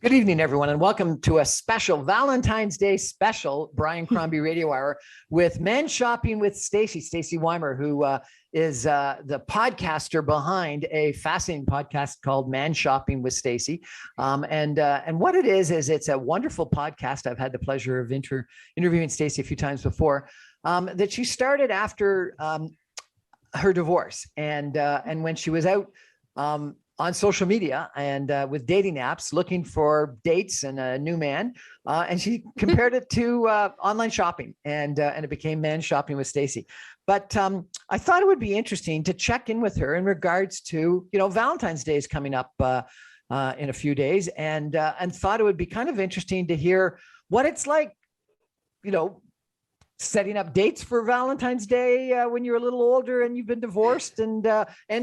Good evening, everyone, and welcome to a special Valentine's Day special Brian Crombie Radio Hour with Men Shopping with Stacie Wimer, who is the podcaster behind a fascinating podcast called Man Shopping with Stacie. And what it is it's a wonderful podcast. I've had the pleasure of interviewing Stacie a few times before, that she started after her divorce, and when she was out on social media and with dating apps looking for dates and a new man. And she compared it to online shopping, and it became Man Shopping with Stacie. But I thought it would be interesting to check in with her in regards to, Valentine's Day is coming up in a few days, and thought it would be kind of interesting to hear what it's like, setting up dates for Valentine's Day when you're a little older and you've been divorced, and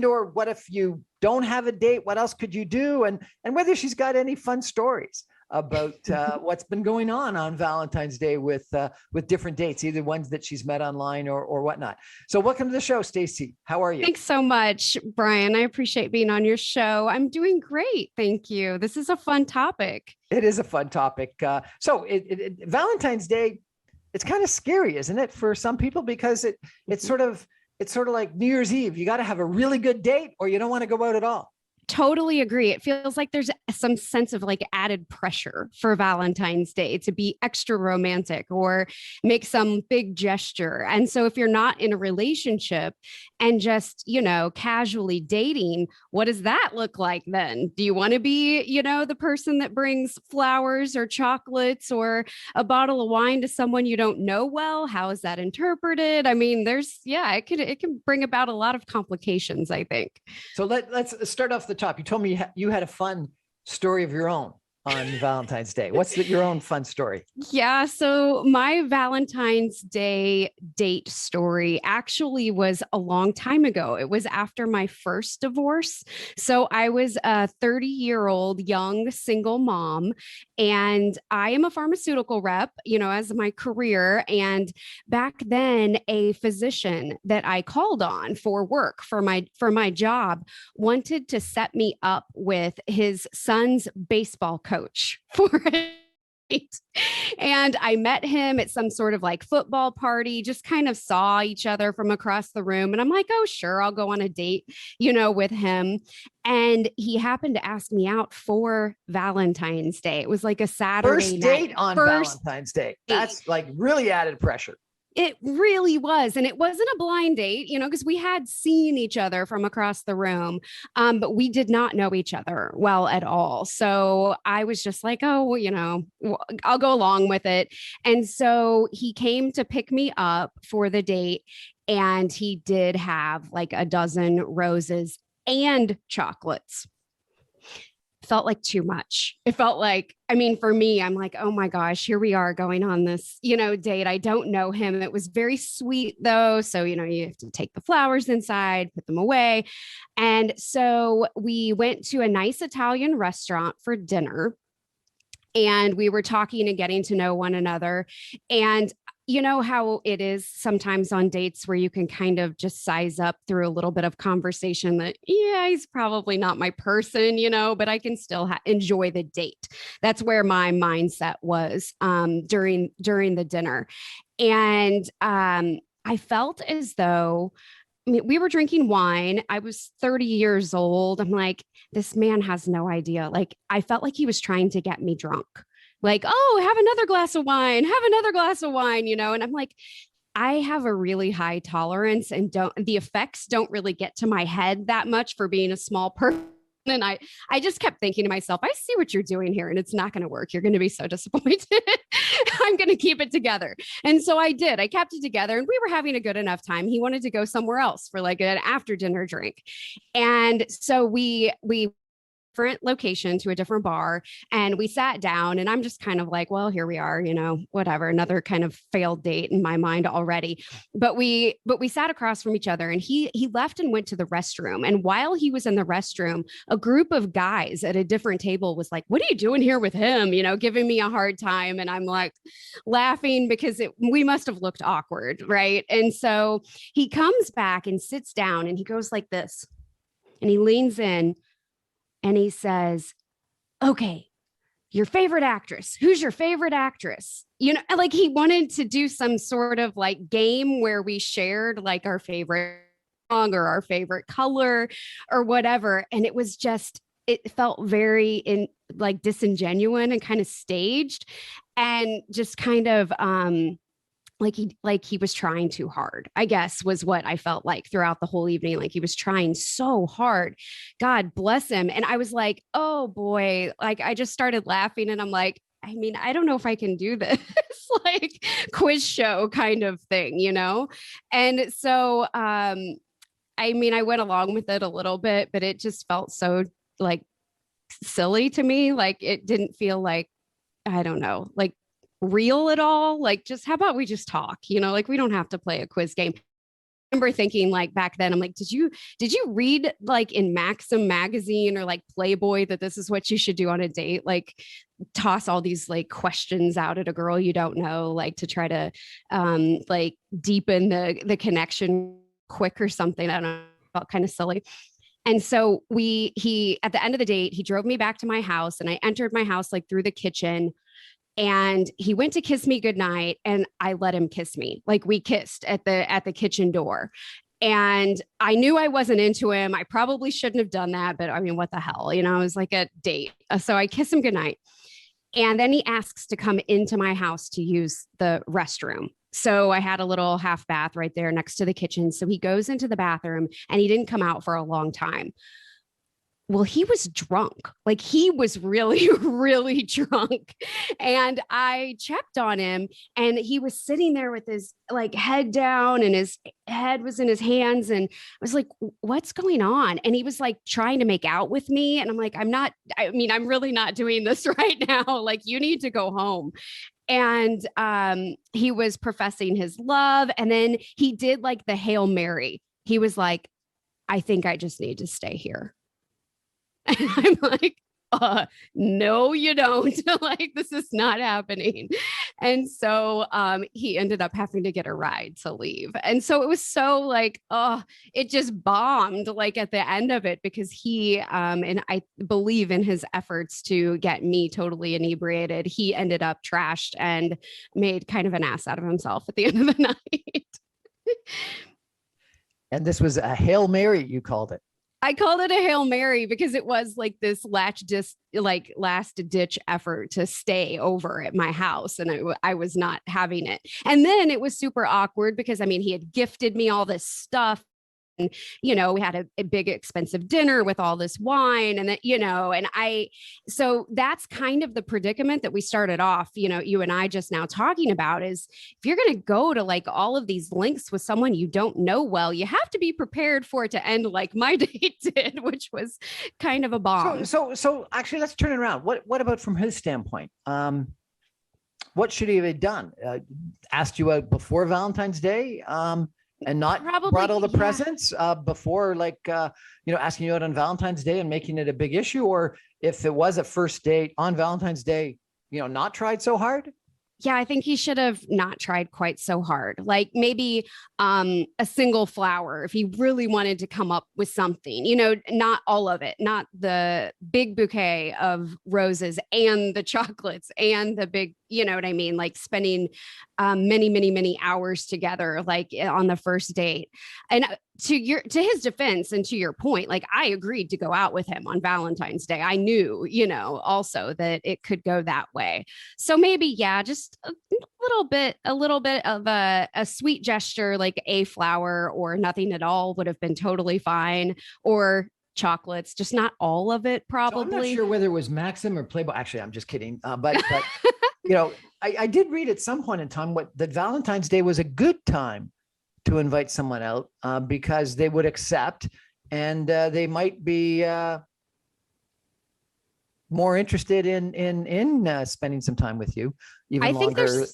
or what if you don't have a date? What else could you do? And whether she's got any fun stories about what's been going on Valentine's Day with different dates, either ones that she's met online or whatnot. So welcome to the show, Stacie. How are you? Thanks so much, Brian. I appreciate being on your show. I'm doing great. Thank you. This is a fun topic. It is a fun topic. So Valentine's Day, it's kind of scary, isn't it, for some people? Because it's sort of like New Year's Eve. You got to have a really good date or you don't want to go out at all. Totally agree. It feels like there's some sense of like added pressure for Valentine's Day to be extra romantic or make some big gesture. And so if you're not in a relationship and just, casually dating, what does that look like then? Do you want to be, the person that brings flowers or chocolates or a bottle of wine to someone you don't know well? How is that interpreted? I mean, it can bring about a lot of complications, I think. So let's start off the top. You told me you had a fun story of your own on Valentine's Day. What's your own fun story? Yeah. So my Valentine's Day date story actually was a long time ago. It was after my first divorce. So I was a 30-year-old young single mom, and I am a pharmaceutical rep, as my career. And back then, a physician that I called on for work for my job wanted to set me up with his son's baseball coach for it. And I met him at some sort of like football party, just kind of saw each other from across the room. And I'm like, oh, sure, I'll go on a date, with him. And he happened to ask me out for Valentine's Day. It was like a Saturday First date night. on Valentine's Day. That's like really added pressure. It really was. And it wasn't a blind date, because we had seen each other from across the room, but we did not know each other well at all. So I was just like, oh, well, I'll go along with it. And so he came to pick me up for the date, and he did have like a dozen roses and chocolates. Felt like too much. It felt like, for me, I'm like, oh my gosh, here we are going on this, date. I don't know him. It was very sweet though. So, you have to take the flowers inside, put them away. And so we went to a nice Italian restaurant for dinner, and we were talking and getting to know one another. And you know how it is sometimes on dates where you can kind of just size up through a little bit of conversation that, yeah, he's probably not my person, but I can still enjoy the date. That's where my mindset was during the dinner. And I felt as though, we were drinking wine. I was 30 years old. I'm like, this man has no idea. Like, I felt like he was trying to get me drunk. Like, oh, have another glass of wine, and I'm like, I have a really high tolerance, and the effects don't really get to my head that much for being a small person. And I just kept thinking to myself, I see what you're doing here, and it's not going to work. You're going to be so disappointed. I'm going to keep it together. And so I did. I kept it together, and we were having a good enough time. He wanted to go somewhere else for like an after dinner drink. And so we different location to a different bar, and we sat down, and I'm just kind of like, well, here we are, whatever, another kind of failed date in my mind already. But we sat across from each other, and he left and went to the restroom. And while he was in the restroom, a group of guys at a different table was like, what are you doing here with him? Giving me a hard time. And I'm like laughing because we must have looked awkward. Right. And so he comes back and sits down, and he goes like this, and he leans in, and he says, okay, your favorite actress. Who's your favorite actress? You know, like he wanted to do some sort of like game where we shared like our favorite song or our favorite color or whatever. And it was just, it felt very like disingenuous and kind of staged and just kind of like he was trying too hard, I guess, was what I felt like throughout the whole evening. Like he was trying so hard. God bless him. And I was like, oh boy, like I just started laughing and I'm like, I mean, I don't know if I can do this like quiz show kind of thing, you know? And so I mean, I went along with it a little bit, but it just felt so like silly to me. Like it didn't feel like, I don't know, like real at all. Like, just how about we just talk, you know, like we don't have to play a quiz game. I remember thinking like back then, I'm like, did you read like in Maxim magazine or like Playboy that this is what you should do on a date? Like toss all these like questions out at a girl you don't know, like to try to like deepen the connection quick or something. I don't know, felt kind of silly. And so he at the end of the date, he drove me back to my house and I entered my house like through the kitchen and he went to kiss me goodnight and I let him kiss me. Like we kissed at the kitchen door. And I knew I wasn't into him. I probably shouldn't have done that, but I mean, what the hell, you know, it was like a date. So I kiss him goodnight. And then he asks to come into my house to use the restroom. So I had a little half bath right there next to the kitchen. So he goes into the bathroom and he didn't come out for a long time. Well, he was drunk. Like he was really, really drunk. And I checked on him and he was sitting there with his like head down and his head was in his hands. And I was like, what's going on? And he was like trying to make out with me. And I'm like, I'm really not doing this right now. Like you need to go home. And he was professing his love. And then he did like the Hail Mary. He was like, I think I just need to stay here. And I'm like, no, you don't. Like, this is not happening. And so he ended up having to get a ride to leave. And so it was so like, it just bombed like at the end of it because he, and I believe in his efforts to get me totally inebriated, he ended up trashed and made kind of an ass out of himself at the end of the night. And this was a Hail Mary, you called it. I called it a Hail Mary because it was like this last ditch effort to stay over at my house. And I was not having it. And then it was super awkward because, I mean, he had gifted me all this stuff. And, you know, we had a big expensive dinner with all this wine and that, you know, so that's kind of the predicament that we started off, you know, you and I just now talking about is if you're going to go to like all of these links with someone you don't know well, you have to be prepared for it to end like my date did, which was kind of a bomb. So actually let's turn it around. What about from his standpoint? What should he have done? Asked you out before Valentine's Day? And not brought all the presents before, like, asking you out on Valentine's Day and making it a big issue? Or if it was a first date on Valentine's Day, not tried so hard? Yeah, I think he should have not tried quite so hard. Like maybe a single flower if he really wanted to come up with something, not all of it, not the big bouquet of roses and the chocolates and the big, you know what I mean? Like spending many, many, many hours together, like on the first date. And to his defense and to your point, like I agreed to go out with him on Valentine's Day. I knew, also that it could go that way. So maybe, yeah, just a little bit of a sweet gesture, like a flower or nothing at all would have been totally fine. Or chocolates, just not all of it, probably. So I'm not sure whether it was Maxim or Playboy. Actually, I'm just kidding. But I did read at some point in time that Valentine's Day was a good time to invite someone out because they would accept and they might be more interested in spending some time with you, even longer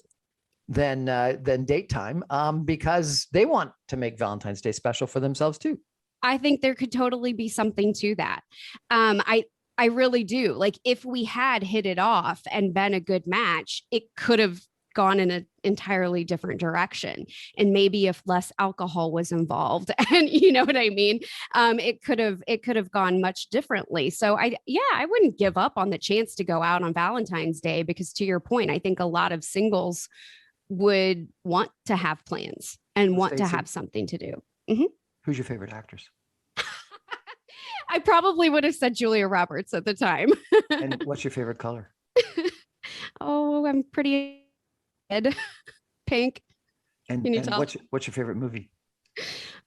than date time, because they want to make Valentine's Day special for themselves too. I think there could totally be something to that. I really do. Like if we had hit it off and been a good match, it could have gone in an entirely different direction. And maybe if less alcohol was involved, and you know what I mean, it could have gone much differently. So I wouldn't give up on the chance to go out on Valentine's Day, because to your point, I think a lot of singles would want to have plans and want to have something to do. Mm-hmm. Who's your favorite actress? I probably would have said Julia Roberts at the time. And what's your favorite color? Oh, I'm pretty red, pink. And what's your favorite movie?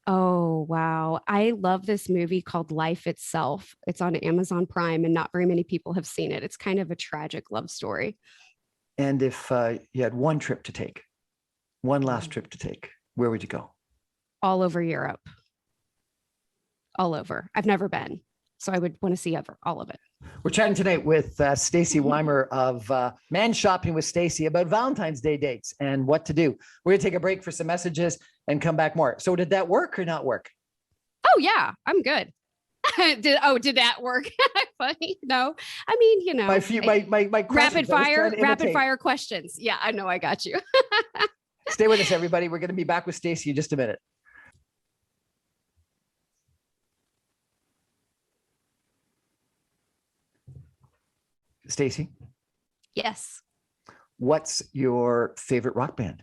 Oh, wow. I love this movie called Life Itself. It's on Amazon Prime, and not very many people have seen it. It's kind of a tragic love story. And if you had one trip to take, one last trip to take, where would you go? All over Europe. All over. I've never been, so I would want to see all of it. We're chatting tonight with Stacie Wimer of Man Shopping with Stacie about Valentine's Day dates and what to do. We're going to take a break for some messages and come back more. So did that work or not work? Oh, yeah, I'm good. Did that work? Funny. No, I mean, you know, my rapid fire questions. Yeah, I know. I got you. Stay with us, everybody. We're going to be back with Stacie in just a minute. Stacie? Yes. What's your favorite rock band?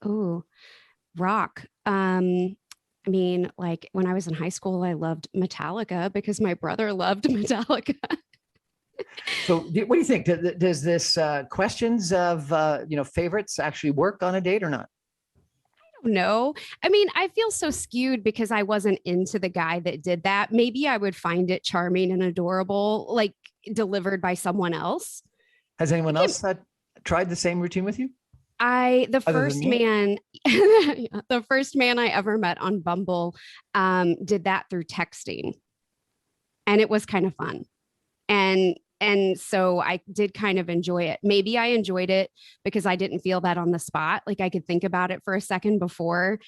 Oh, rock. I mean, like when I was in high school, I loved Metallica because my brother loved Metallica. So what do you think? Does this questions of, favorites actually work on a date or not? No, I mean, I feel so skewed because I wasn't into the guy that did that. Maybe I would find it charming and adorable, like delivered by someone else. Has anyone else tried the same routine with you? The first man I ever met on Bumble did that through texting, and it was kind of fun. And so I did kind of enjoy it. Maybe I enjoyed it because I didn't feel that on the spot. Like I could think about it for a second before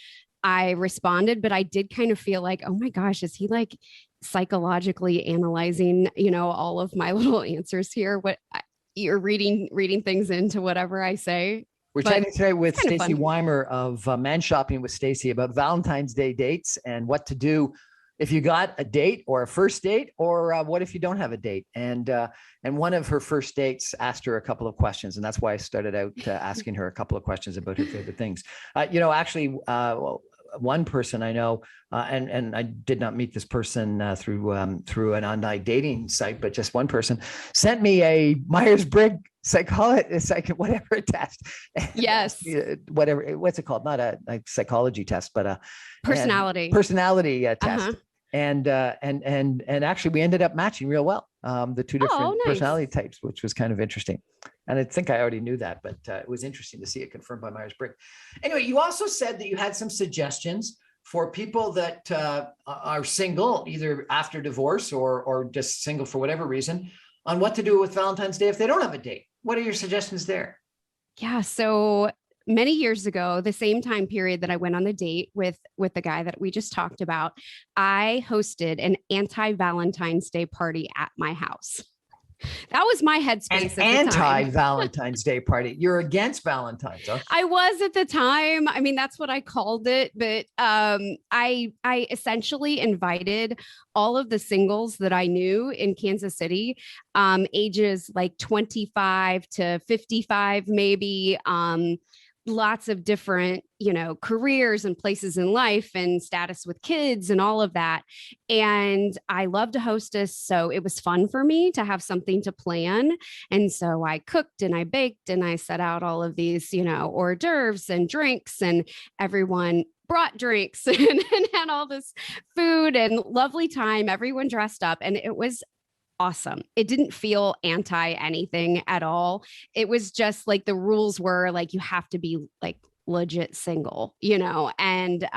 I responded, but I did kind of feel like, oh my gosh, is he like psychologically analyzing, all of my little answers here? What you're reading things into whatever I say. We're chatting today with Stacie Wimer of Man Shopping with Stacie about Valentine's Day dates and what to do if you got a date or a first date, or what if you don't have a date? And one of her first dates asked her a couple of questions, and that's why I started out asking her a couple of questions about her favorite things. One person I know, and I did not meet this person through an online dating site, but just one person sent me a Myers-Briggs whatever test. Yes. What's it called? Not a psychology test, but a personality test. Uh-huh. And actually we ended up matching real well. The two different personality types, which was kind of interesting. And I think I already knew that, but it was interesting to see it confirmed by Myers-Briggs. Anyway, you also said that you had some suggestions for people that are single, either after divorce or just single for whatever reason, on what to do with Valentine's Day if they don't have a date. What are your suggestions there? Yeah. So many years ago, the same time period that I went on the date with the guy that we just talked about, I hosted an anti-Valentine's Day party at my house. That was my headspace. An anti-Valentine's Day party. You're against Valentine's, huh? I was at the time. I mean, that's what I called it. But I essentially invited all of the singles that I knew in Kansas City, ages like 25 to 55, maybe. Lots of different, careers and places in life and status with kids and all of that. And I love to hostess. So it was fun for me to have something to plan. And so I cooked and I baked and I set out all of these, hors d'oeuvres and drinks, and everyone brought drinks and had all this food and lovely time. Everyone dressed up, and it was awesome. It didn't feel anti anything at all. It was just like the rules were like, you have to be like legit single, and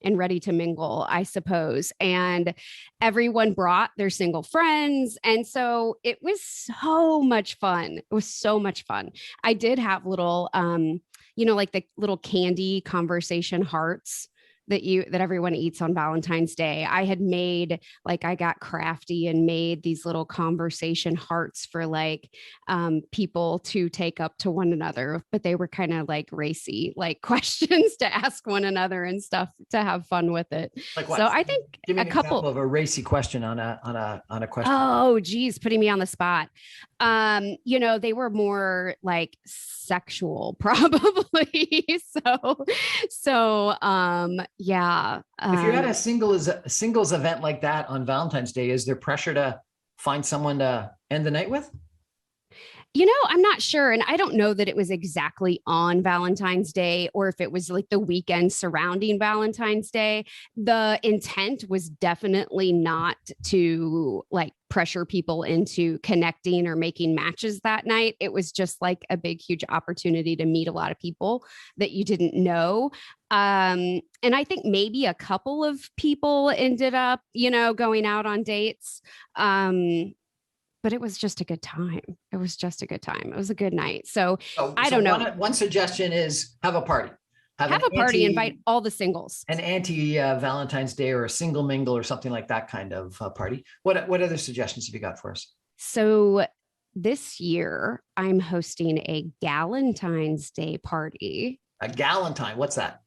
ready to mingle, I suppose. And everyone brought their single friends. And so it was so much fun. It was so much fun. I did have little, like the little candy conversation hearts that everyone eats on Valentine's Day. I had made I got crafty and made these little conversation hearts for people to take up to one another, but they were kind of racy, questions to ask one another and stuff to have fun with it. Like what? So I think give me a an couple example of a racy question on a question. Oh, geez, putting me on the spot. They were more sexual, probably. Yeah. If you're at a singles event like that on Valentine's Day, is there pressure to find someone to end the night with? I'm not sure. And I don't know that it was exactly on Valentine's Day or if it was the weekend surrounding Valentine's Day. The intent was definitely not to pressure people into connecting or making matches that night. It was just a big, huge opportunity to meet a lot of people that you didn't know. And I think maybe a couple of people ended up, going out on dates. But it was just a good time. It was a good night. So I don't know. One suggestion is have a party. Have a party, invite all the singles. An Valentine's Day or a single mingle or something like that kind of party. What other suggestions have you got for us? So this year I'm hosting a Galentine's Day party. A Galentine, what's that?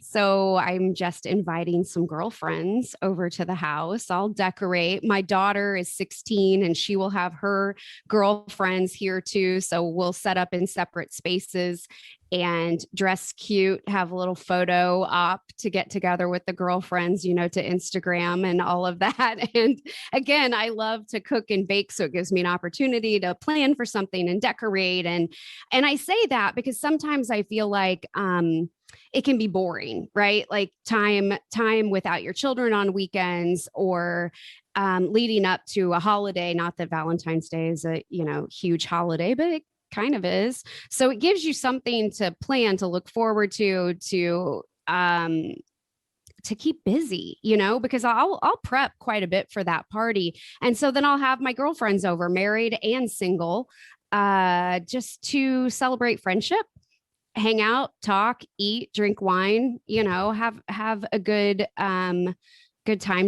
So I'm just inviting some girlfriends over to the house. I'll decorate. My daughter is 16 and she will have her girlfriends here too. So we'll set up in separate spaces and dress cute, have a little photo op to get together with the girlfriends, to Instagram and all of that. And again, I love to cook and bake. So it gives me an opportunity to plan for something and decorate. And I say that because sometimes I feel it can be boring, right? Time without your children on weekends or leading up to a holiday. Not that Valentine's Day is a, huge holiday, but it kind of is. So it gives you something to plan, to look forward to keep busy, because I'll prep quite a bit for that party. And so then I'll have my girlfriends over, married and single, just to celebrate friendship, hang out, talk, eat, drink wine, have a good time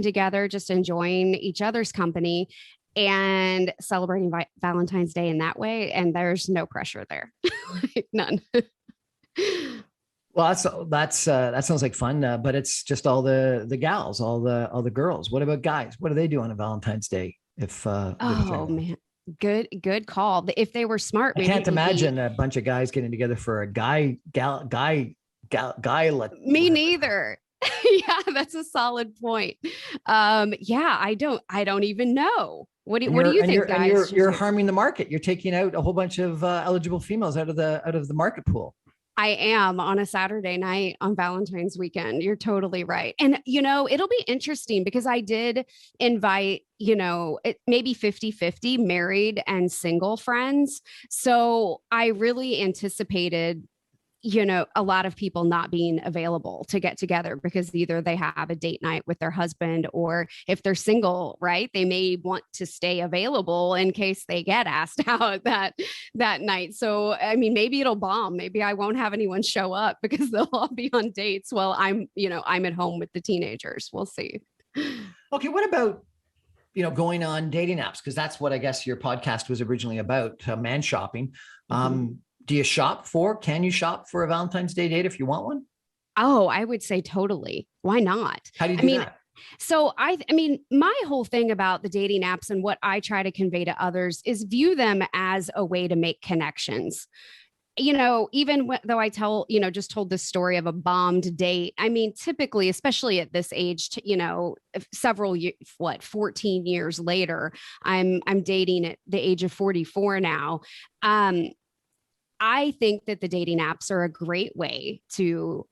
together, just enjoying each other's company and celebrating Valentine's Day in that way. And there's no pressure there. None. Well, that sounds like fun, but it's just all the gals, all the girls. What about guys? What do they do on a Valentine's Day? Man. Good call. If they were smart, I can't imagine a bunch of guys getting together for a guy. Me neither. Yeah, that's a solid point. Yeah, I don't even know. What do you think, guys? You're harming the market. You're taking out a whole bunch of eligible females out of the market pool. I am on a Saturday night on Valentine's weekend. You're totally right. And, it'll be interesting because I did invite, maybe 50-50 married and single friends. So I really anticipated, a lot of people not being available to get together because either they have a date night with their husband or if they're single, right, they may want to stay available in case they get asked out that night. So, I mean, maybe it'll bomb. Maybe I won't have anyone show up because they'll all be on dates while I'm at home with the teenagers. We'll see. Okay. What about, going on dating apps? Because that's what I guess your podcast was originally about, man shopping. Mm-hmm. Can you shop for a Valentine's Day date if you want one? Oh, I would say totally. Why not? How do you do that? So I mean, my whole thing about the dating apps and what I try to convey to others is view them as a way to make connections. Even though I just told this story of a bombed date. I mean, typically, especially at this age, 14 years later, I'm dating at the age of 44 now. I think that the dating apps are a great way to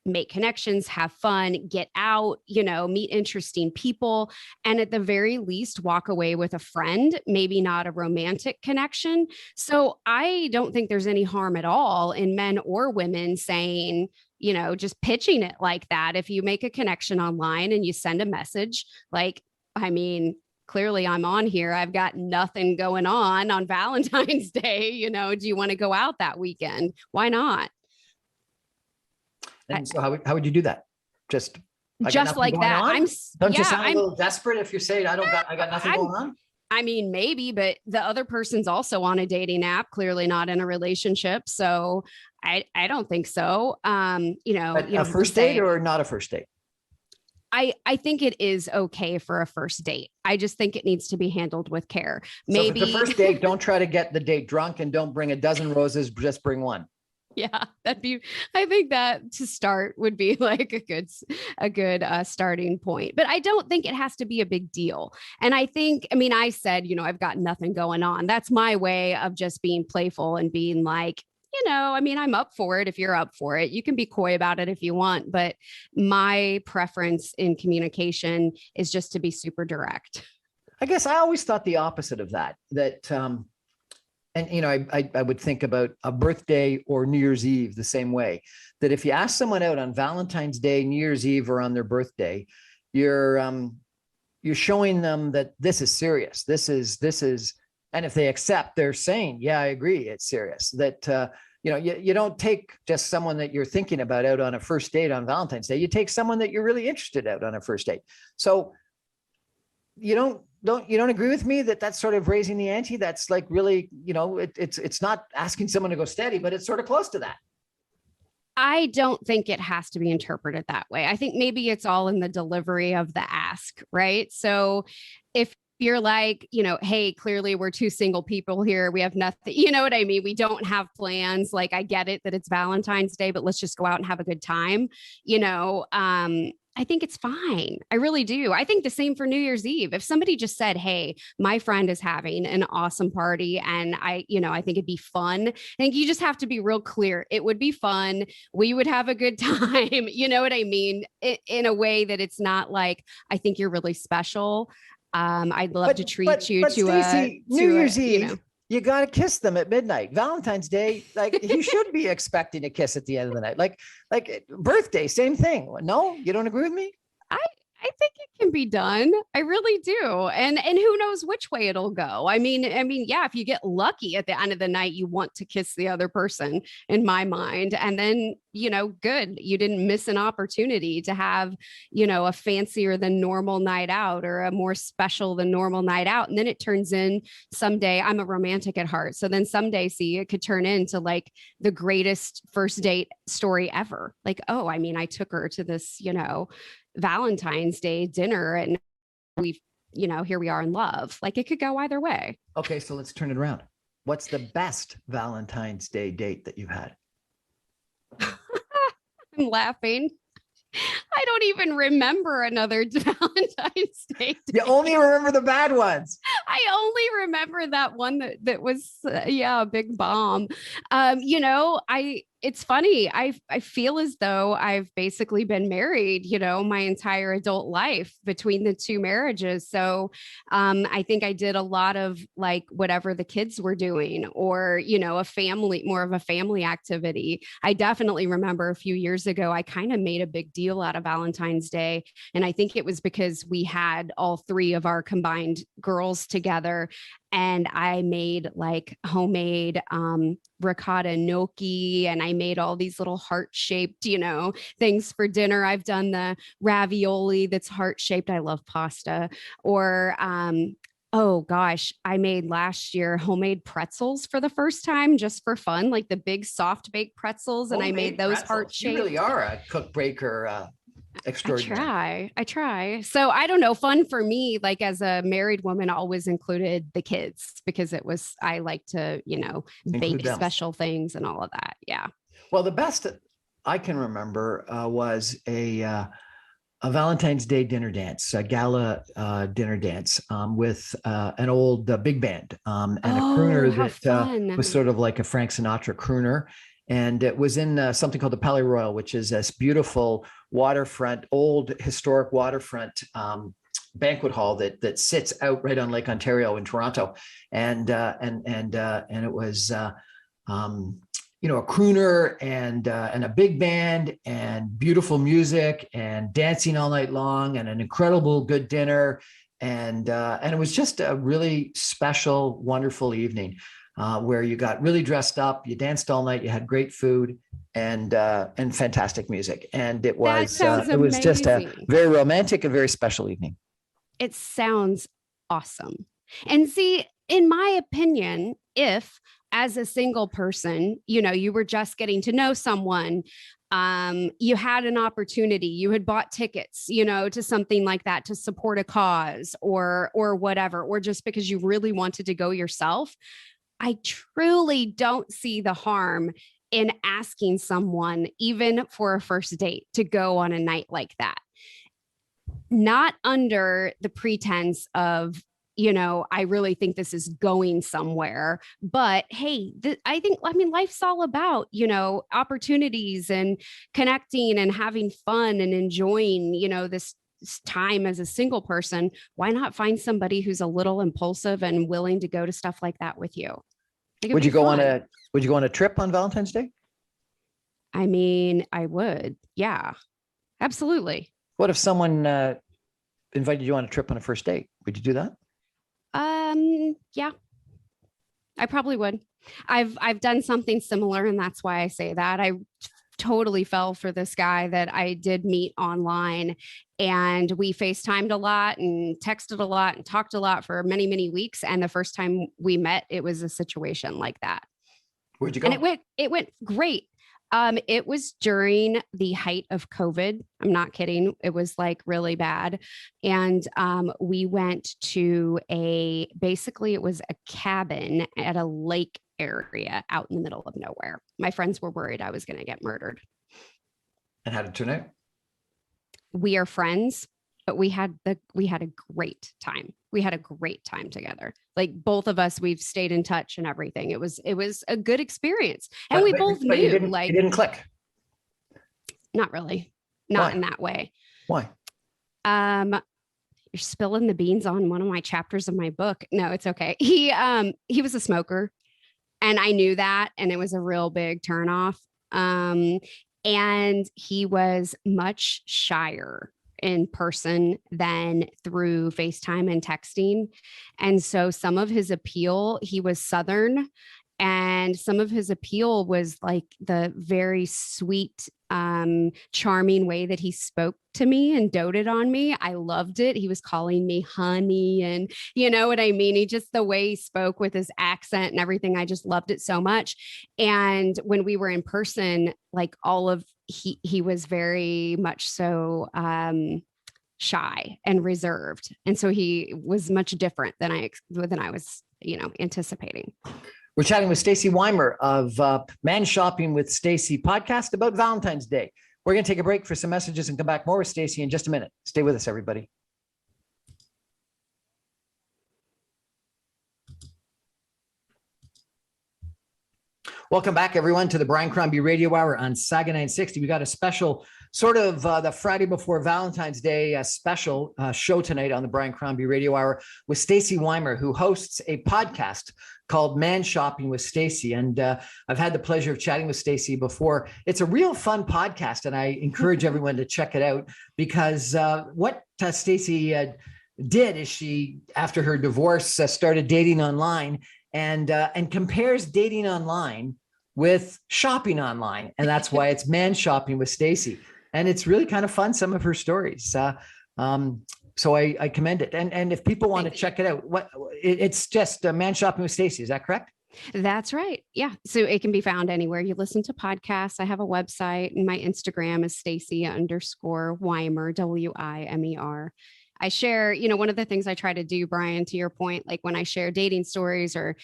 make connections, have fun, get out, meet interesting people, and at the very least, walk away with a friend, maybe not a romantic connection. So I don't think there's any harm at all in men or women saying, just pitching it like that. If you make a connection online and you send a message, clearly I'm on here. I've got nothing going on Valentine's Day. Do you want to go out that weekend? Why not? And so how would you do that? Just just like that. Don't you sound a little desperate if you're saying I got nothing going on? I mean, maybe, but the other person's also on a dating app, clearly not in a relationship. So I don't think so. A first date or not a first date? I think it is okay for a first date. I just think it needs to be handled with care. Maybe so the first date, don't try to get the date drunk and don't bring a dozen roses, just bring one. Yeah, I think that to start would be like a good starting point, but I don't think it has to be a big deal. And I said, I've got nothing going on. That's my way of just being playful and being like, I'm up for it. If you're up for it, you can be coy about it if you want, but my preference in communication is just to be super direct. I guess I always thought the opposite of that, I would think about a birthday or New Year's Eve the same way, that if you ask someone out on Valentine's Day, New Year's Eve, or on their birthday, you're showing them that this is serious. This is, and if they accept, they're saying, yeah, I agree, it's serious. That, you don't take just someone that you're thinking about out on a first date on Valentine's Day. You take someone that you're really interested out on a first date. So you don't agree with me that that's sort of raising the ante? That's like really, it's not asking someone to go steady, but it's sort of close to that. I don't think it has to be interpreted that way. I think maybe it's all in the delivery of the ask, right? So if you're like, hey, clearly we're two single people here. We have nothing, you know what I mean? We don't have plans. Like, I get it that it's Valentine's Day, but let's just go out and have a good time. I think it's fine. I really do. I think the same for New Year's Eve. If somebody just said, hey, my friend is having an awesome party and I think it'd be fun. I think you just have to be real clear. It would be fun. We would have a good time. You know what I mean? In a way that it's not like, I think you're really special. I'd love to treat you to Stacie, New Year's Eve. You got to kiss them at midnight. Valentine's Day, like you should be expecting a kiss at the end of the night. Like birthday, same thing. No, you don't agree with me? I think it can be done. I really do. And who knows which way it'll go. I mean, yeah, if you get lucky at the end of the night, you want to kiss the other person in my mind. And then, good. You didn't miss an opportunity to have, a fancier than normal night out or a more special than normal night out. And then it turns in someday, I'm a romantic at heart. So then someday, it could turn into like the greatest first date story ever. Like, oh, I took her to this, Valentine's Day dinner and here we are in love. Like, it could go either way. Okay, so let's turn it around. What's the best Valentine's Day date that you've had? I'm laughing. I don't even remember another Valentine's Day. You only remember the bad ones. I only remember that one that was a big bomb. It's funny. I feel as though I've basically been married, my entire adult life between the two marriages. So I think I did a lot of like whatever the kids were doing or, more of a family activity. I definitely remember a few years ago, I kind of made a big deal out of Valentine's Day. And I think it was because we had all three of our combined girls together. And I made like homemade ricotta gnocchi, and I made all these little heart-shaped, things for dinner. I've done the ravioli that's heart-shaped. I love pasta. Or oh gosh, I made last year homemade pretzels for the first time, just for fun, like the big soft baked pretzels, and I made those heart-shaped. You really are a cook baker. Extraordinary. I try. So I don't know. Fun for me, like as a married woman, always included the kids because I like to, bake special things and all of that. Yeah. Well, the best I can remember was a Valentine's Day dinner dance, a gala dinner dance with an old big band and a crooner that was sort of like a Frank Sinatra crooner. And it was in something called the Palais Royal, which is this beautiful waterfront, old historic waterfront banquet hall that sits out right on Lake Ontario in Toronto. And it was a crooner and a big band and beautiful music and dancing all night long and an incredible good dinner. And it was just a really special, wonderful evening. where you got really dressed up, you danced all night, you had great food and fantastic music. And it was just a very romantic and very special evening. It sounds awesome. And see, in my opinion, if as a single person, you were just getting to know someone, you had an opportunity, you had bought tickets, to something like that to support a cause or whatever, or just because you really wanted to go yourself, I truly don't see the harm in asking someone, even for a first date, to go on a night like that. Not under the pretense of, I really think this is going somewhere, but hey, life's all about, opportunities and connecting and having fun and enjoying, this time as a single person. Why not find somebody who's a little impulsive and willing to go to stuff like that with you? Would you go on a trip on Valentine's Day? I mean, I would. Yeah, absolutely. What if someone invited you on a trip on a first date? Would you do that? Yeah, I probably would. I've done something similar, and that's why I say that. I totally fell for this guy that I did meet online, and we FaceTimed a lot and texted a lot and talked a lot for many, many weeks. And the first time we met, it was a situation like that. Where'd you go? And it went great. It was during the height of COVID. I'm not kidding. It was like really bad. And we went to basically it was a cabin at a lake area out in the middle of nowhere. My friends were worried I was going to get murdered. And how did it turn out? We are friends, but we had a great time. We had a great time together. Like both of us, we've stayed in touch and everything. It was a good experience. And we both knew you didn't click. Not really. Not in that way. Why? You're spilling the beans on one of my chapters of my book. No, it's okay. He was a smoker, and I knew that, and it was a real big turnoff. And he was much shyer in person than through FaceTime and texting. And so some of his appeal, he was Southern, and some of his appeal was like the very sweet, charming way that he spoke to me and doted on me. I loved it. He was calling me honey, and you know what I mean? The way he spoke with his accent and everything, I just loved it so much. And when we were in person, like he was very much so, shy and reserved. And so he was much different than I was, anticipating. We're chatting with Stacie Wimer of Man Shopping with Stacie podcast about Valentine's Day. We're going to take a break for some messages and come back more with Stacie in just a minute. Stay with us, everybody. Welcome back, everyone, to the Brian Crombie Radio Hour on Saga 960. We got a special sort of the Friday before Valentine's Day special show tonight on the Brian Crombie Radio Hour with Stacie Wimer, who hosts a podcast called Man Shopping with Stacie. And I've had the pleasure of chatting with Stacie before. It's a real fun podcast, and I encourage everyone to check it out because what Stacie did is she, after her divorce, started dating online and compares dating online with shopping online. And that's why it's Man Shopping with Stacie. And it's really kind of fun, some of her stories. So I commend it. And if people want to check it out, it's just Man Shopping with Stacie. Is that correct? That's right. Yeah. So it can be found anywhere you listen to podcasts. I have a website, and my Instagram is Stacie_Wimer, Wimer. I share, one of the things I try to do, Brian, to your point, like when I share dating stories or,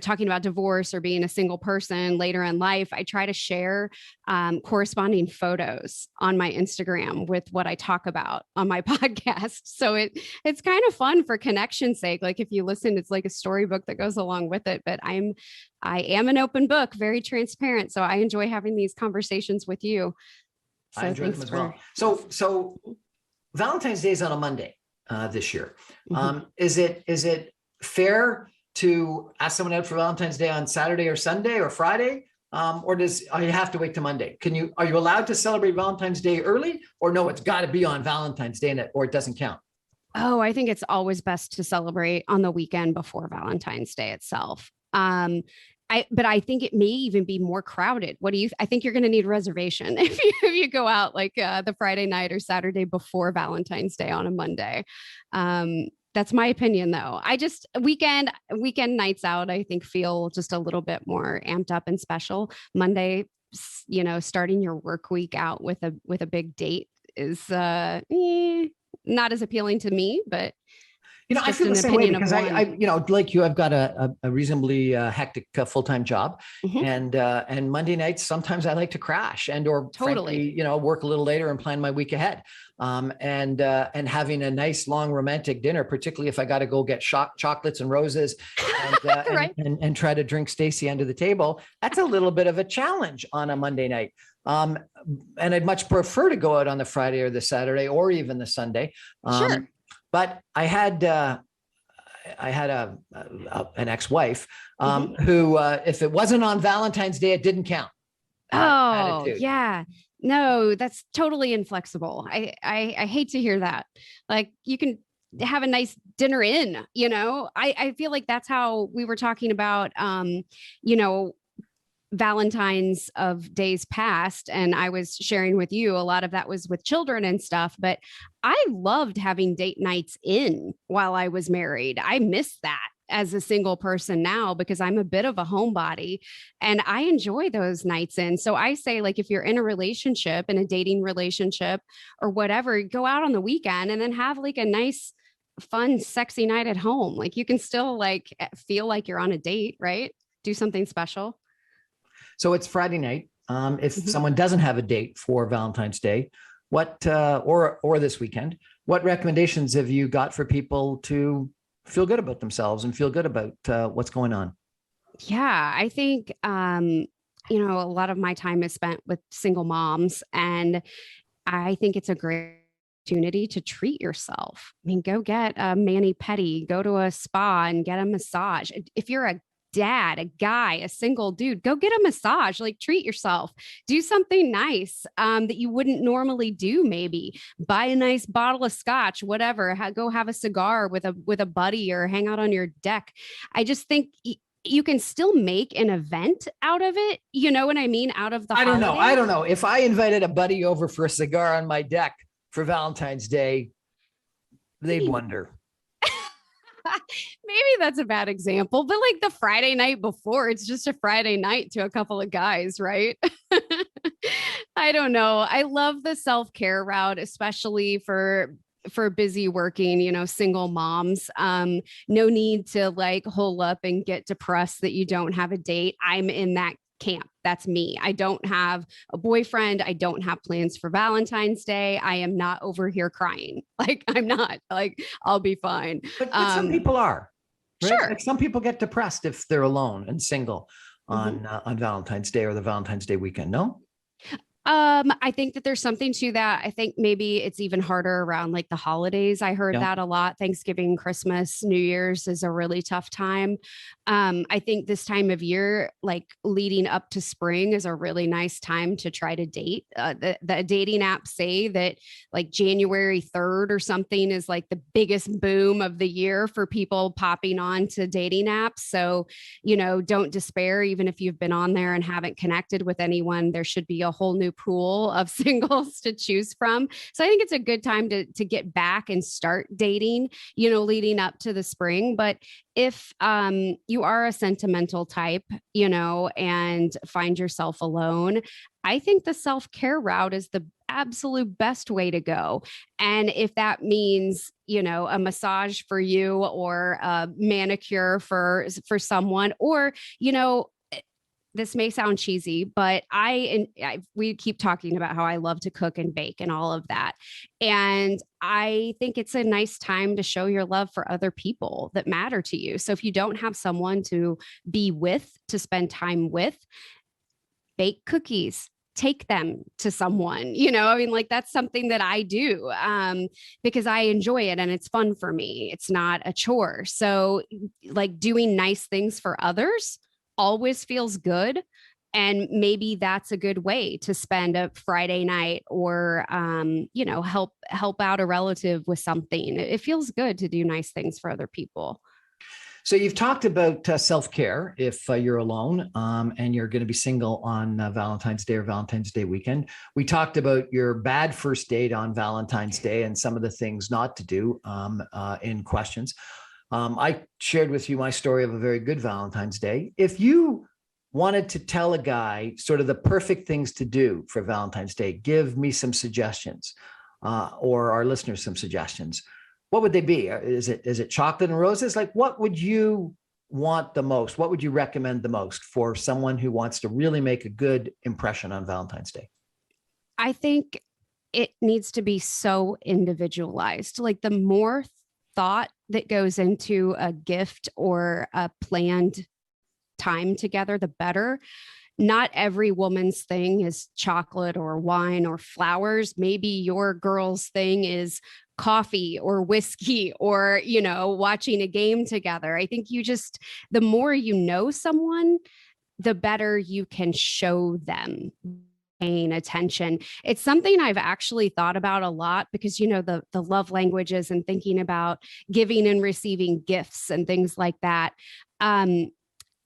talking about divorce or being a single person later in life, I try to share corresponding photos on my Instagram with what I talk about on my podcast. So it's kind of fun for connection's sake. Like if you listen, it's like a storybook that goes along with it, but I am an open book, very transparent. So I enjoy having these conversations with you. So I enjoy them as well. So Valentine's Day is on a Monday this year. Mm-hmm. Is it fair to ask someone out for Valentine's Day on Saturday or Sunday or Friday? Or you have to wait till Monday? Are you allowed to celebrate Valentine's Day early, or no, it's got to be on Valentine's Day or it doesn't count? Oh, I think it's always best to celebrate on the weekend before Valentine's Day itself. But I think it may even be more crowded. I think you're going to need a reservation if you go out like the Friday night or Saturday before Valentine's Day on a Monday. That's my opinion though. I just weekend nights out, I think feel just a little bit more amped up and special. Monday, starting your work week out with a big date is not as appealing to me, but I feel the same way because like you, I've got a reasonably hectic full-time job, and Monday nights sometimes I like to crash or totally, frankly, work a little later and plan my week ahead. And having a nice long romantic dinner, particularly if I got to go get chocolates and roses and, right. and try to drink Stacie under the table. That's a little bit of a challenge on a Monday night. And I'd much prefer to go out on the Friday or the Saturday or even the Sunday. Sure. But I had an ex-wife who, if it wasn't on Valentine's Day, it didn't count. Oh, attitude. Yeah. No, that's totally inflexible. I hate to hear that. Like you can have a nice dinner I feel like that's how we were talking about, Valentines of days past. And I was sharing with you, a lot of that was with children and stuff, but I loved having date nights in while I was married. I miss that as a single person now because I'm a bit of a homebody and I enjoy those nights in. So I say, like, if you're in a dating relationship or whatever, go out on the weekend and then have like a nice, fun, sexy night at home. Like you can still like feel like you're on a date, right? Do something special. So it's Friday night. If someone doesn't have a date for Valentine's Day, what or this weekend, what recommendations have you got for people to feel good about themselves and feel good about what's going on? Yeah, I think a lot of my time is spent with single moms, and I think it's a great opportunity to treat yourself. I mean, go get a mani-pedi, go to a spa and get a massage. If you're a dad, a guy, a single dude, go get a massage, like treat yourself, do something nice that you wouldn't normally do. Maybe buy a nice bottle of scotch, whatever, go have a cigar with a buddy or hang out on your deck. I just think you can still make an event out of it. You know what I mean? Out of the holiday. I don't know. If I invited a buddy over for a cigar on my deck for Valentine's Day, they'd wonder. Maybe that's a bad example, but like the Friday night before, it's just a Friday night to a couple of guys, right? I don't know. I love the self-care route, especially for busy working, single moms. No need to like hole up and get depressed that you don't have a date. I'm in that camp. That's me. I don't have a boyfriend. I don't have plans for Valentine's Day. I am not over here crying. Like I'm not. Like I'll be fine. But some people are. Right? Sure. Like some people get depressed if they're alone and single on Valentine's Day or the Valentine's Day weekend. No? I think that there's something to that. I think maybe it's even harder around like the holidays. I heard that a lot. Thanksgiving, Christmas, New Year's is a really tough time. I think this time of year, like leading up to spring, is a really nice time to try to date. The dating apps say that like January 3rd or something is like the biggest boom of the year for people popping on to dating apps. So, don't despair. Even if you've been on there and haven't connected with anyone, there should be a whole new pool of singles to choose from. So I think it's a good time to get back and start dating, leading up to the spring. But if you are a sentimental type, and find yourself alone, I think the self-care route is the absolute best way to go. And if that means, a massage for you or a manicure for someone, or, this may sound cheesy, but we keep talking about how I love to cook and bake and all of that. And I think it's a nice time to show your love for other people that matter to you. So if you don't have someone to be with, to spend time with, bake cookies, take them to someone, like that's something that I do because I enjoy it and it's fun for me. It's not a chore. So like doing nice things for others always feels good. And maybe that's a good way to spend a Friday night or, help out a relative with something. It feels good to do nice things for other people. So you've talked about self-care if you're alone and you're going to be single on Valentine's Day or Valentine's Day weekend. We talked about your bad first date on Valentine's Day and some of the things not to do in questions. I shared with you my story of a very good Valentine's Day. If you wanted to tell a guy sort of the perfect things to do for Valentine's Day, give me some suggestions or our listeners some suggestions. What would they be? Is it chocolate and roses? Like, what would you want the most? What would you recommend the most for someone who wants to really make a good impression on Valentine's Day? I think it needs to be so individualized. Like the more thought that goes into a gift or a planned time together, the better. Not every woman's thing is chocolate or wine or flowers. Maybe your girl's thing is coffee or whiskey or, watching a game together. I think the more you know someone, the better you can show them paying attention. It's something I've actually thought about a lot because, the love languages and thinking about giving and receiving gifts and things like that.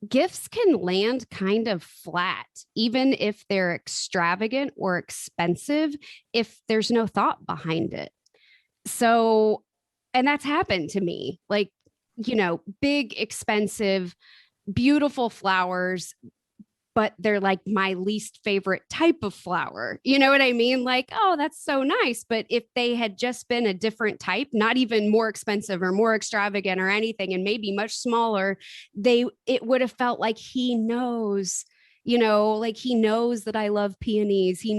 Gifts can land kind of flat, even if they're extravagant or expensive, if there's no thought behind it. So, and that's happened to me, like, big, expensive, beautiful flowers, but they're like my least favorite type of flower. You know what I mean? Like, oh, that's so nice. But if they had just been a different type, not even more expensive or more extravagant or anything, and maybe much smaller, it would have felt like he knows, like he knows that I love peonies. He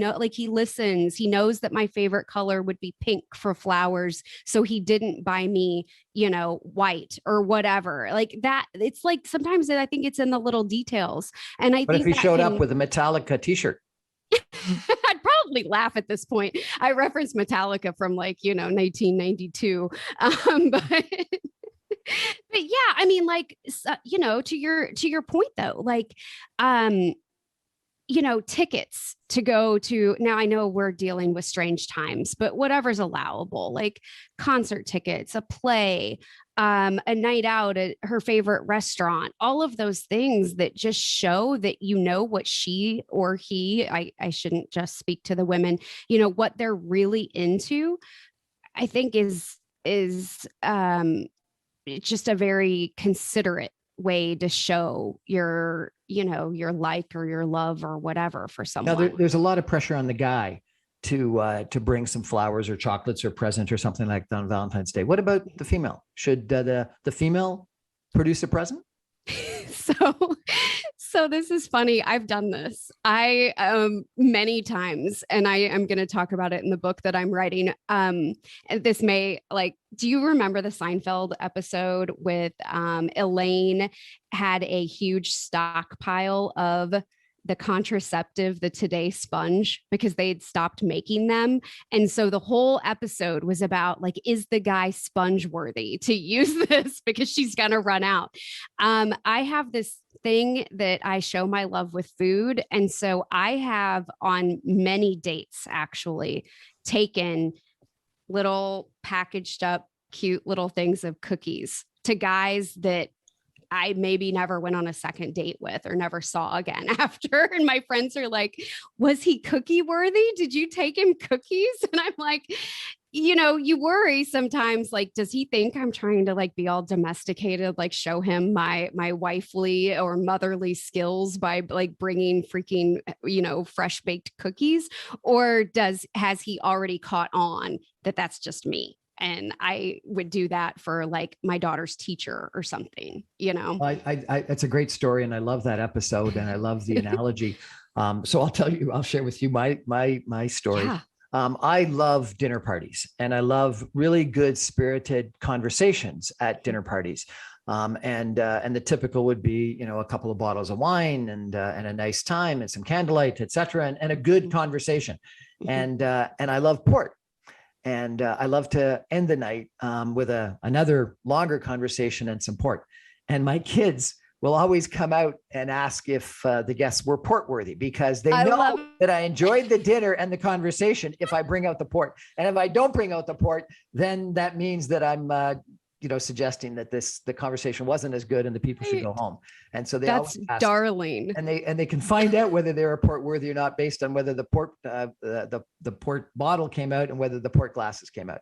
listens. He knows that my favorite color would be pink for flowers. So he didn't buy me, white or whatever like that. It's like, sometimes I think it's in the little details. And I But think if he showed up with a Metallica t-shirt, I'd probably laugh at this point. I referenced Metallica from 1992. But yeah, I mean, to your point though, tickets to go to, now I know we're dealing with strange times, but whatever's allowable, like concert tickets, a play, a night out at her favorite restaurant, all of those things that just show that what she or he, I shouldn't just speak to the women, what they're really into, I think is it's just a very considerate way to show your like or your love or whatever for someone. Now, there's a lot of pressure on the guy to bring some flowers or chocolates or present or something like that on Valentine's Day. What about the female? Should the female produce a present? So this is funny. I've done this. Many times, and I am going to talk about it in the book that I'm writing. And this may do you remember the Seinfeld episode with Elaine had a huge stockpile of the contraceptive, the Today sponge, because they'd stopped making them. And so the whole episode was about is the guy sponge worthy to use this because she's going to run out. I have this thing that I show my love with food. And so I have on many dates actually taken little packaged up, cute little things of cookies to guys that I maybe never went on a second date with or never saw again after. And my friends are like, was he cookie worthy? Did you take him cookies? And I'm like, you worry sometimes, does he think I'm trying to be all domesticated, show him my wifely or motherly skills by bringing freaking, fresh baked cookies? Or has he already caught on that that's just me? And I would do that for my daughter's teacher or something, It's a great story. And I love that episode. And I love the analogy. So I'll share with you my story. Yeah. I love dinner parties and I love really good spirited conversations at dinner parties. And the typical would be, a couple of bottles of wine and a nice time and some candlelight, et cetera, and a good conversation. And I love port. And I love to end the night with another longer conversation and some port. And my kids will always come out and ask if the guests were port worthy because they know that I enjoyed the dinner and the conversation if I bring out the port. And if I don't bring out the port, then that means that I'm suggesting that the conversation wasn't as good and the people should go home. And so they That's always ask, darling. and they can find out whether they're port worthy or not based on whether the port bottle came out and whether the port glasses came out.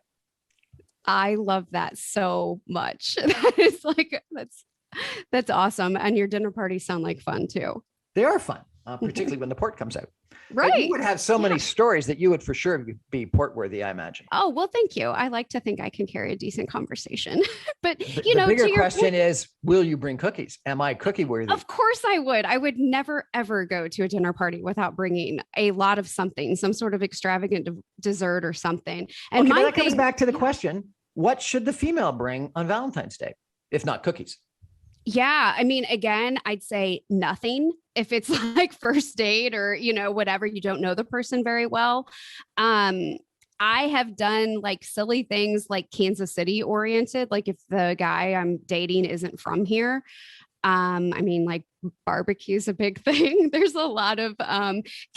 I love that so much. That is like, that's awesome. And your dinner parties sound like fun too. They are fun, particularly when the port comes out. Right. But you would have so many stories that you would for sure be port worthy, I imagine. Oh, well, thank you. I like to think I can carry a decent conversation. But the bigger question is, will you bring cookies? Am I cookie worthy? Of course I would. I would never, ever go to a dinner party without bringing a lot of something, some sort of extravagant dessert or something. And that comes back to the question, what should the female bring on Valentine's Day, if not cookies? Yeah. I mean, again, I'd say nothing if it's like first date or, whatever, you don't know the person very well. I have done like silly things like Kansas City oriented. Like if the guy I'm dating isn't from here, like barbecue is a big thing. There's a lot of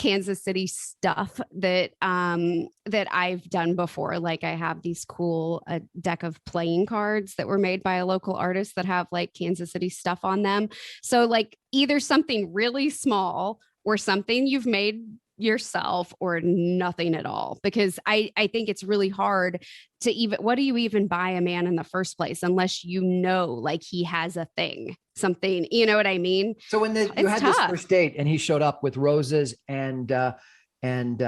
Kansas City stuff that I've done before. Like I have these cool deck of playing cards that were made by a local artist that have like Kansas City stuff on them. So like either something really small or something you've made yourself or nothing at all, because I think it's really hard to what do you even buy a man in the first place unless like he has a thing, something, you know what I mean? So when you had this first date and he showed up with roses and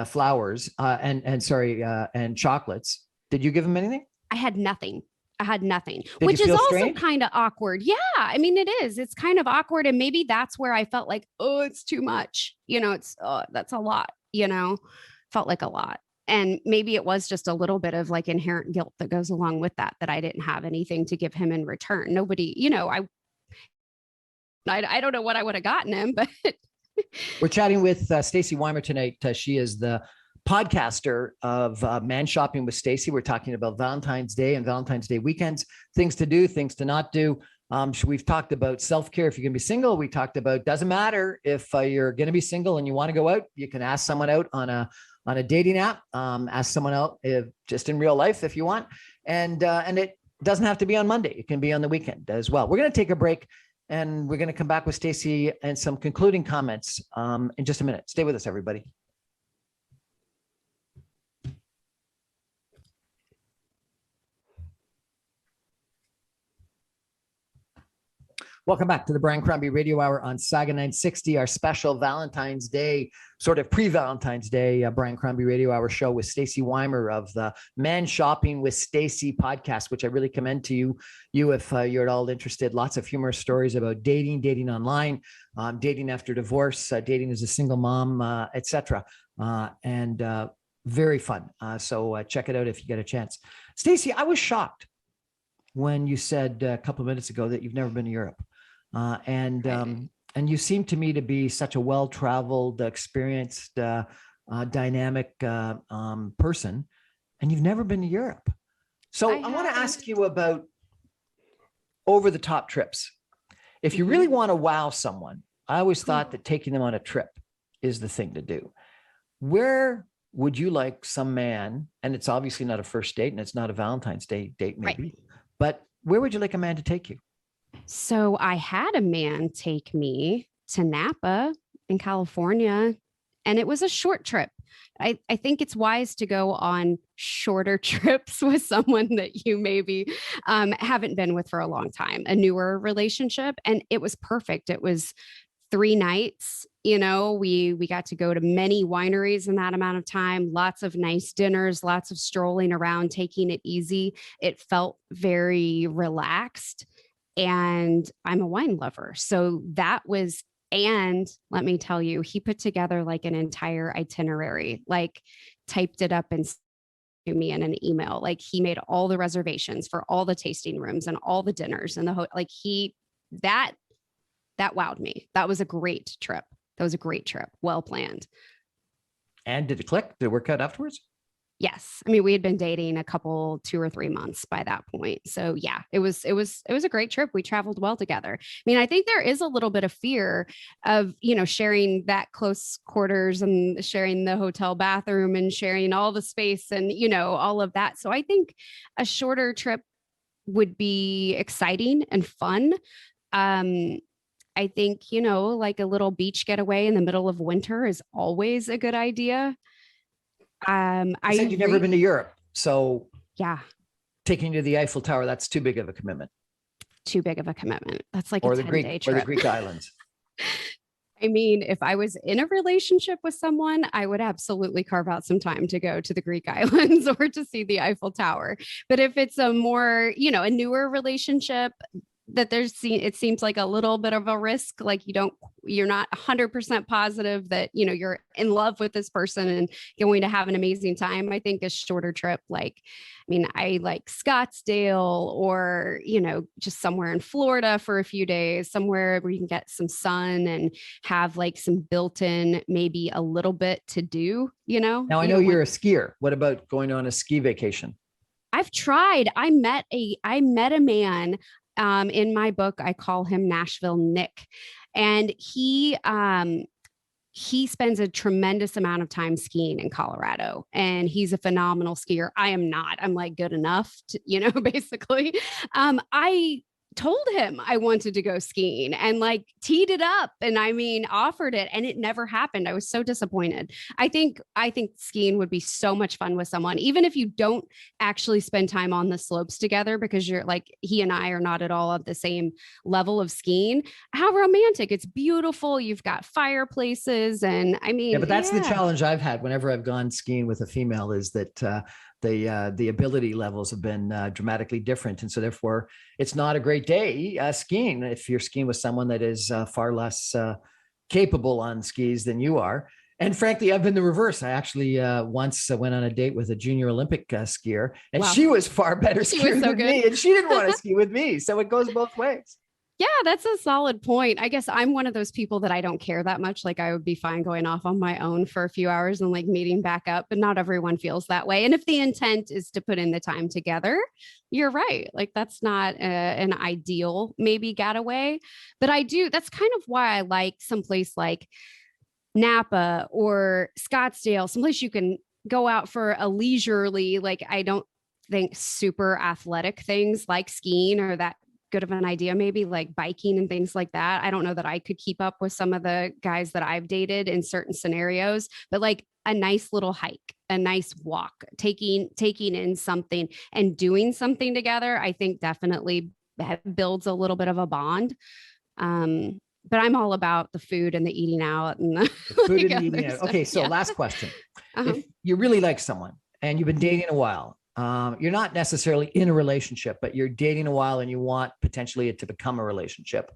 flowers and chocolates, did you give him anything? I had nothing, Did which is also strange? kind of awkward. Yeah. I mean, it is. It's kind of awkward. And maybe that's where I felt like, oh, it's too much. That's a lot, felt like a lot. And maybe it was just a little bit of like inherent guilt that goes along with that I didn't have anything to give him in return. Nobody, I don't know what I would have gotten him, but. We're chatting with Stacie Wimer tonight. She is the podcaster of Man Shopping with Stacie. We're talking about Valentine's Day and Valentine's Day weekends, things to do, things to not do. We've talked about self-care if you're going to be single. We talked about doesn't matter if you're going to be single and you want to go out. You can ask someone out on a dating app. Ask someone out just in real life if you want, and it doesn't have to be on Monday. It can be on the weekend as well. We're going to take a break, and we're going to come back with Stacie and some concluding comments in just a minute. Stay with us, everybody. Welcome back to the Brian Crombie Radio Hour on Saga 960, our special Valentine's Day, sort of pre-Valentine's Day, Brian Crombie Radio Hour show with Stacie Wimer of the Man Shopping with Stacie podcast, which I really commend to you if you're at all interested. Lots of humorous stories about dating online, dating after divorce, dating as a single mom, etc. And very fun. So check it out if you get a chance. Stacie, I was shocked when you said a couple of minutes ago that you've never been to Europe. And you seem to me to be such a well-traveled, experienced, dynamic person, and you've never been to Europe. So I want to ask you about over-the-top trips. If you really want to wow someone, I always thought that taking them on a trip is the thing to do. Where would you like some man, and it's obviously not a first date and it's not a Valentine's Day date maybe, but where would you like a man to take you? So I had a man take me to Napa in California, and it was a short trip. I think it's wise to go on shorter trips with someone that you maybe haven't been with for a long time, a newer relationship. And it was perfect. It was 3 nights. We got to go to many wineries in that amount of time, lots of nice dinners, lots of strolling around, taking it easy. It felt very relaxed. And I'm a wine lover. So that was, and let me tell you, he put together like an entire itinerary, like typed it up and to me in an email. Like he made all the reservations for all the tasting rooms and all the dinners and that wowed me. That was a great trip. Well planned. And did it click? Did it work out afterwards? Yes. I mean, we had been dating a couple, 2 or 3 months by that point. So yeah, it was a great trip. We traveled well together. I mean, I think there is a little bit of fear of, sharing that close quarters and sharing the hotel bathroom and sharing all the space and, all of that. So I think a shorter trip would be exciting and fun. I think, like a little beach getaway in the middle of winter is always a good idea. You said you've never been to Europe. So yeah, taking you to the Eiffel Tower, that's too big of a commitment. Too big of a commitment. That's like a 10-day trip. Or the Greek islands. I mean, if I was in a relationship with someone, I would absolutely carve out some time to go to the Greek islands or to see the Eiffel Tower. But if it's a more, a newer relationship, that it seems like a little bit of a risk. Like you're not 100% positive that, you're in love with this person and going to have an amazing time. I think a shorter trip, I like Scottsdale or, just somewhere in Florida for a few days, somewhere where you can get some sun and have like some built-in, maybe a little bit to do, Now I know you're a skier. What about going on a ski vacation? I've tried. I met a man. In my book, I call him Nashville Nick, and he spends a tremendous amount of time skiing in Colorado, and he's a phenomenal skier. I am not. I'm like good enough to, basically. I told him I wanted to go skiing and like teed it up and offered it, and it never happened. I was so disappointed. I think skiing would be so much fun with someone, even if you don't actually spend time on the slopes together, because you're like, he and I are not at all at the same level of skiing. How romantic. It's beautiful. You've got fireplaces. And yeah, but that's the challenge I've had whenever I've gone skiing with a female is that, the ability levels have been dramatically different. And so therefore it's not a great day skiing if you're skiing with someone that is far less capable on skis than you are. And frankly, I've been the reverse. I actually once went on a date with a junior Olympic skier, and she was far better skier than me, and she didn't want to ski with me. So it goes both ways. Yeah, that's a solid point. I guess I'm one of those people that I don't care that much. Like I would be fine going off on my own for a few hours and like meeting back up, but not everyone feels that way. And if the intent is to put in the time together, you're right. Like that's not an ideal maybe getaway, but that's kind of why I like someplace like Napa or Scottsdale, someplace you can go out for a leisurely, like I don't think super athletic things like skiing or that good of an idea, maybe like biking and things like that. I don't know that I could keep up with some of the guys that I've dated in certain scenarios, but like a nice little hike, a nice walk, taking in something and doing something together, I think definitely builds a little bit of a bond. But I'm all about the food and the eating out and the food and eating out. Okay. So last question. If you really like someone and you've been dating a while, you're not necessarily in a relationship, but you're dating a while and you want potentially it to become a relationship.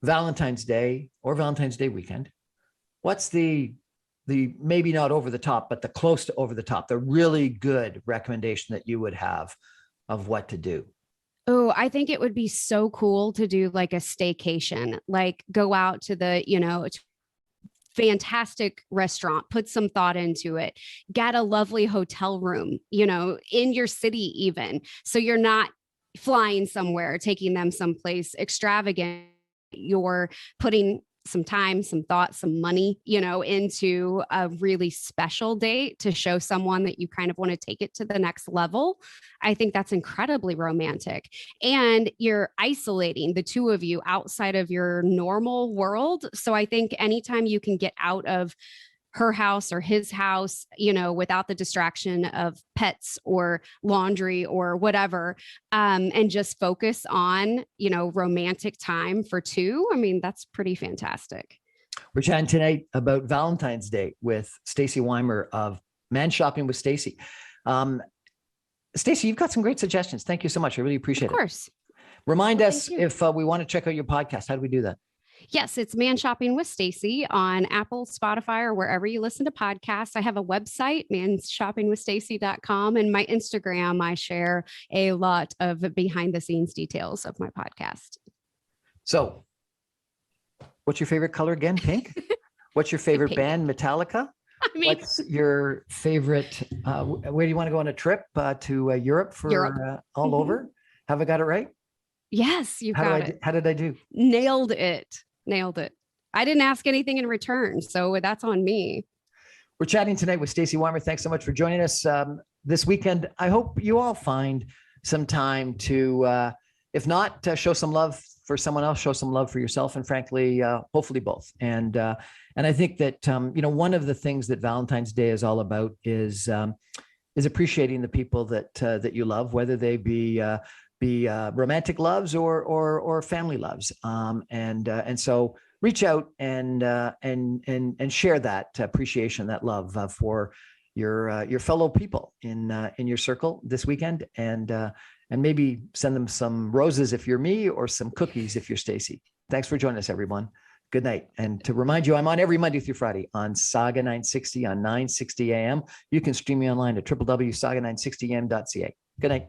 Valentine's Day or Valentine's Day weekend. What's the maybe not over the top, but the close to over the top, the really good recommendation that you would have of what to do? Oh, I think it would be so cool to do like a staycation, like go out to the, fantastic restaurant, put some thought into it, get a lovely hotel room, in your city even. So you're not flying somewhere, taking them someplace extravagant. You're putting some time, some thought, some money, into a really special date to show someone that you kind of want to take it to the next level. I think that's incredibly romantic. And you're isolating the two of you outside of your normal world. So I think anytime you can get out of her house or his house, without the distraction of pets or laundry or whatever, and just focus on, romantic time for two. I mean, that's pretty fantastic. We're chatting tonight about Valentine's Day with Stacie Wimer of Man Shopping with Stacie. Stacie, you've got some great suggestions. Thank you so much. I really appreciate it. Of course. Remind us if we want to check out your podcast. How do we do that? Yes, it's Man Shopping with Stacie on Apple, Spotify, or wherever you listen to podcasts. I have a website, manshoppingwithstacie.com, and my Instagram. I share a lot of behind the scenes details of my podcast. So what's your favorite color again? Pink? What's your favorite Pink. Band? Metallica? What's your favorite? Where do you want to go on a trip to Europe for all over? Have I got it right? Yes, you got it. How did I do? Nailed it. I didn't ask anything in return, so that's on me. We're chatting tonight with Stacie Wimer. Thanks so much for joining us this weekend. I hope you all find some time to, if not show some love for someone else, show some love for yourself, and frankly, hopefully both. And I think that one of the things that Valentine's Day is all about is appreciating the people that you love, whether they be romantic loves or family loves. And so reach out and share that appreciation, that love for your fellow people in your circle this weekend, and maybe send them some roses if you're me, or some cookies if you're Stacie. Thanks for joining us, everyone. Good night. And to remind you, I'm on every Monday through Friday on Saga 960 on 960 AM. You can stream me online at www.saga960am.ca. Good night.